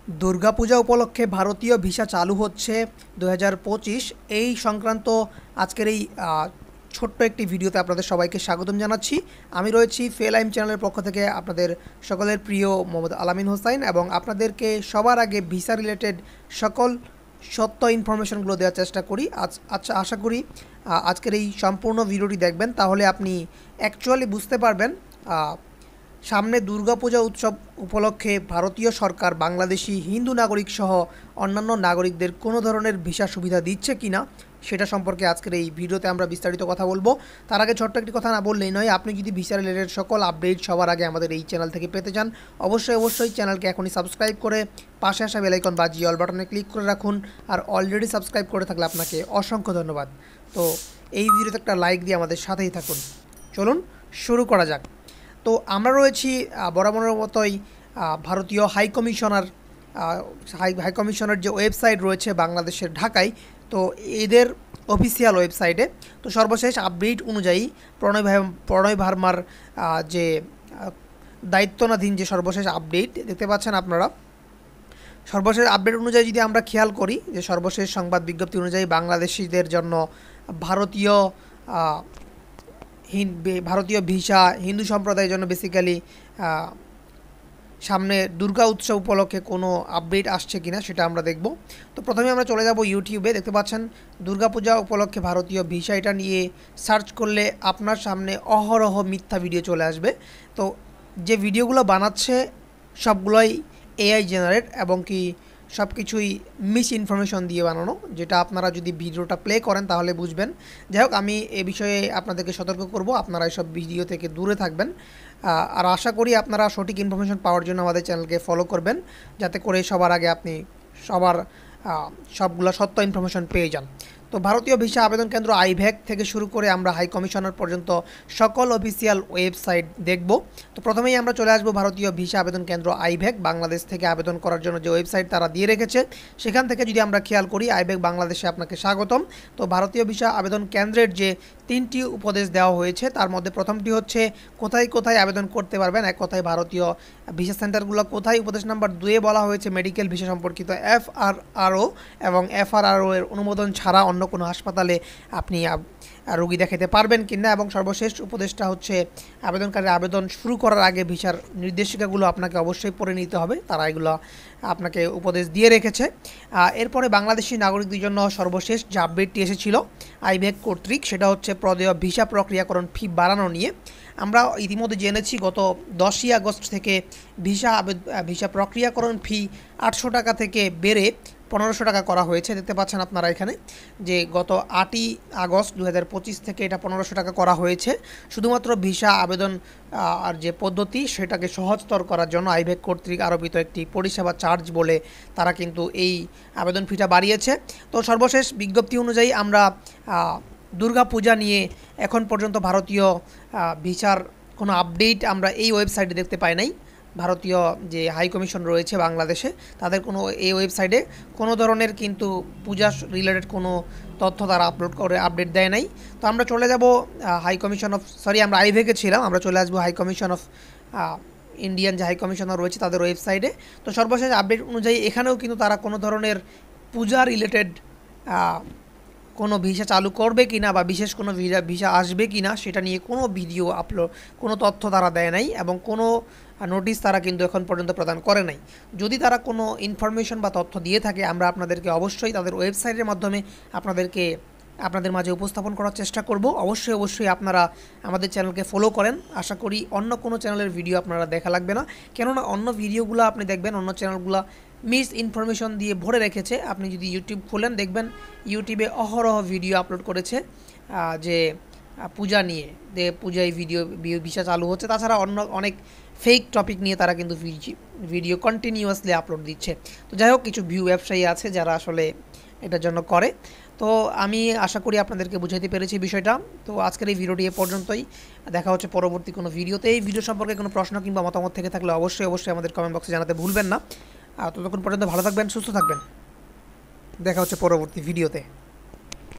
দুর্গাপূজা উপলক্ষে ভারতীয় ভিসা চালু হচ্ছে 2025 এই সংক্রান্ত আজকের এই ছোট্ট একটি ভিডিওতে আপনাদের সবাইকে স্বাগতম জানাচ্ছি। আমি রয়েছি ফেলাইম চ্যানেলের পক্ষ থেকে আপনাদের সকলের প্রিয় মোহাম্মদ আলামিন হোসাইন এবং আপনাদেরকে সবার আগে ভিসা রিলেটেড সকল সত্য ইনফরমেশনগুলো দেওয়ার চেষ্টা করি। আচ্ছা, আশা করি আজকের এই সম্পূর্ণ ভিডিওটি দেখবেন, তাহলে আপনি অ্যাকচুয়ালি বুঝতে পারবেন সামনে দুর্গাপূজা উৎসব উপলক্ষে ভারতীয় সরকার বাংলাদেশি হিন্দু নাগরিক সহ অন্যান্য নাগরিকদের কোনো ধরনের ভিসা সুবিধা দিচ্ছে কি না সেটা সম্পর্কে আজকের এই ভিডিওতে আমরা বিস্তারিত কথা বলবো। তার আগে ছোট্ট একটি কথা না বললেই নয়, আপনি যদি ভিসা রিলেটেড সকল আপডেট সবার আগে আমাদের এই চ্যানেল থেকে পেতে চান অবশ্যই চ্যানেলকে এখনই সাবস্ক্রাইব করে পাশে আসা বেল আইকন বা অল বাটনে ক্লিক করে রাখুন। আর অলরেডি সাবস্ক্রাইব করে থাকলে আপনাকে অসংখ্য ধন্যবাদ। তো এই ভিডিওতে একটা লাইক দিয়ে আমাদের সাথেই থাকুন। চলুন শুরু করা যাক। তো আমরা রয়েছি বরাবরের মতোই ভারতীয় হাইকমিশনের যে ওয়েবসাইট রয়েছে বাংলাদেশের ঢাকায়, তো এদের অফিসিয়াল ওয়েবসাইটে তো সর্বশেষ আপডেট অনুযায়ী প্রণয় ভার্মার যে দায়িত্বনাধীন যে সর্বশেষ আপডেট দেখতে পাচ্ছেন আপনারা, সর্বশেষ আপডেট অনুযায়ী যদি আমরা খেয়াল করি যে সর্বশেষ সংবাদ বিজ্ঞপ্তি অনুযায়ী বাংলাদেশিদের জন্য ভারতীয় ভিসা হিন্দু সম্প্রদায়ের জন্য বেসিক্যালি সামনে দুর্গা উৎসব উপলক্ষে কোনো আপডেট আসছে কিনা সেটা আমরা দেখব। তো প্রথমে আমরা চলে যাব ইউটিউবে। দেখতে পাচ্ছেন দুর্গাপূজা উপলক্ষে ভারতীয় ভিসা, এটা নিয়ে সার্চ করলে আপনার সামনে অহরহ মিথ্যা ভিডিও চলে আসবে। তো যে ভিডিওগুলো বানাচ্ছে সবগুলোই এআই জেনারেট এবং কি সব কিছুই মিস ইনফরমেশন দিয়ে বানানো, যেটা আপনারা যদি ভিডিওটা প্লে করেন তাহলে বুঝবেন। যাই হোক, আমি এ বিষয়ে আপনাদেরকে সতর্ক করব, আপনারা এইসব ভিডিও থেকে দূরে থাকবেন। আর আশা করি আপনারা সঠিক ইনফরমেশন পাওয়ার জন্য আমাদের চ্যানেলকে ফলো করবেন, যাতে করে সবার আগে আপনি সবগুলো সত্য ইনফরমেশন পেয়ে যান। তো ভারতীয় ভিসা আবেদন কেন্দ্র আইভ্যাক থেকে শুরু করে আমরা হাই কমিশনার পর্যন্ত সকল অফিসিয়াল ওয়েবসাইট দেখব। তো প্রথমেই আমরা চলে আসবো ভারতীয় ভিসা আবেদন কেন্দ্র আইভ্যাক বাংলাদেশ থেকে আবেদন করার জন্য যে ওয়েবসাইট তারা দিয়ে রেখেছে সেখান থেকে যদি আমরা খেয়াল করি, আইভ্যাক বাংলাদেশে আপনাকে স্বাগতম। তো ভারতীয় ভিসা আবেদন কেন্দ্রের যে 3টি উপদেশ দেওয়া হয়েছে তার মধ্যে প্রথমটি হচ্ছে কোথায় কোথায় আবেদন করতে পারবেন, এক কথায় ভারতীয় ভিসা সেন্টারগুলো কোথায়। উপদেশ নাম্বার 2-এ বলা হয়েছে মেডিকেল ভিসা সম্পর্কিত FRRO এবং FRRO এর অনুমোদন ছাড়া অন্য কোনো হাসপাতালে আপনি রোগী দেখাতে পারবেন কিনা। এবং সর্বশেষ উপদেশটা হচ্ছে আবেদনকারীর আবেদন শুরু করার আগে ভিসার নির্দেশিকাগুলো আপনাকে অবশ্যই পড়ে নিতে হবে, তারা এগুলো আপনাকে উপদেশ দিয়ে রেখেছে। এরপরে বাংলাদেশি নাগরিকদের জন্য সর্বশেষ যে আপডেটটি এসেছিল আইভ্যাক কর্তৃক, সেটা হচ্ছে প্রদেয় ভিসা প্রক্রিয়াকরণ ফি বাড়ানো নিয়ে। আমরা ইতিমধ্যে জেনেছি গত 10ই আগস্ট থেকে ভিসা প্রক্রিয়াকরণ ফি 800 টাকা থেকে বেড়ে 1500 টাকা করা হয়েছে। দেখতে পাচ্ছেন আপনারা এখানে যে গত 8ই আগস্ট 2025 থেকে এটা 1500 টাকা করা হয়েছে, শুধুমাত্র ভিসা আবেদন আর যে পদ্ধতি সেটাকে সহজতর করার জন্য আইভ্যাক কর্তৃক আরোপিত একটি পরিষেবা চার্জ বলে তারা কিন্তু এই আবেদন ফিটা বাড়িয়েছে। তো সর্বশেষ বিজ্ঞপ্তি অনুযায়ী আমরা দুর্গাপূজা নিয়ে এখন পর্যন্ত ভারতীয় ভিসার কোনো আপডেট আমরা এই ওয়েবসাইটে দেখতে পাই নাই। ভারতীয় যে হাই কমিশন রয়েছে বাংলাদেশে তাদের কোনো এই ওয়েবসাইটে কোনো ধরনের কিন্তু পূজা রিলেটেড কোনো তথ্য তারা আপডেট দেয় নাই। তো আমরা চলে যাব আমরা আইভ্যাকে ছিলাম, আমরা চলে আসবো হাই কমিশন অফ ইন্ডিয়ান যে হাই কমিশনার রয়েছে তাদের ওয়েবসাইটে। তো সর্বশেষ আপডেট অনুযায়ী এখানেও কিন্তু তারা কোনো ধরনের পূজা রিলেটেড কোনো ভিসা চালু করবে কিনা বা বিশেষ কোনো ভিসা আসবে কিনা সেটা নিয়ে কোনো ভিডিও কোনো তথ্য তারা দেয় নাই এবং কোনো নোটিশ তারা কিন্তু এখন পর্যন্ত প্রদান করে নাই। যদি তারা কোনো ইনফরমেশন বা তথ্য দিয়ে থাকে আমরা আপনাদেরকে অবশ্যই তাদের ওয়েবসাইটের মাধ্যমে আপনাদের মাঝে উপস্থাপন করার চেষ্টা করব। অবশ্যই আপনারা আমাদের চ্যানেলকে ফলো করেন। আশা করি অন্য কোনো চ্যানেলের ভিডিও আপনারা দেখা লাগবে না, কেননা অন্য ভিডিওগুলো আপনি দেখবেন অন্য চ্যানেলগুলো মিস ইনফরমেশন দিয়ে ভরে রেখেছে। আপনি যদি ইউটিউব খোলেন দেখবেন ইউটিউবে অহরহ ভিডিও আপলোড করেছে যে পূজা নিয়ে, যে পূজায় ভিসা চালু হচ্ছে, তাছাড়া অন্য অনেক ফেক টপিক নিয়ে তারা কিন্তু ভিডিও কন্টিনিউয়াসলি আপলোড দিচ্ছে। তো যাই হোক, কিছু ব্যবসায়ী আছে যারা আসলে এটার জন্য করে। তো আমি আশা করি আপনাদেরকে বুঝাইতে পেরেছি বিষয়টা। তো আজকের এই ভিডিওটি এ পর্যন্তই, দেখা হচ্ছে পরবর্তী কোনো ভিডিওতে। এই ভিডিও সম্পর্কে কোনো প্রশ্ন কিংবা মতামত থেকে থাকলে অবশ্যই আমাদের কমেন্ট বক্সে জানাতে ভুলবেন না। ততক্ষণ পর্যন্ত ভালো থাকবেন, সুস্থ থাকবেন, দেখা হচ্ছে পরবর্তী ভিডিওতে।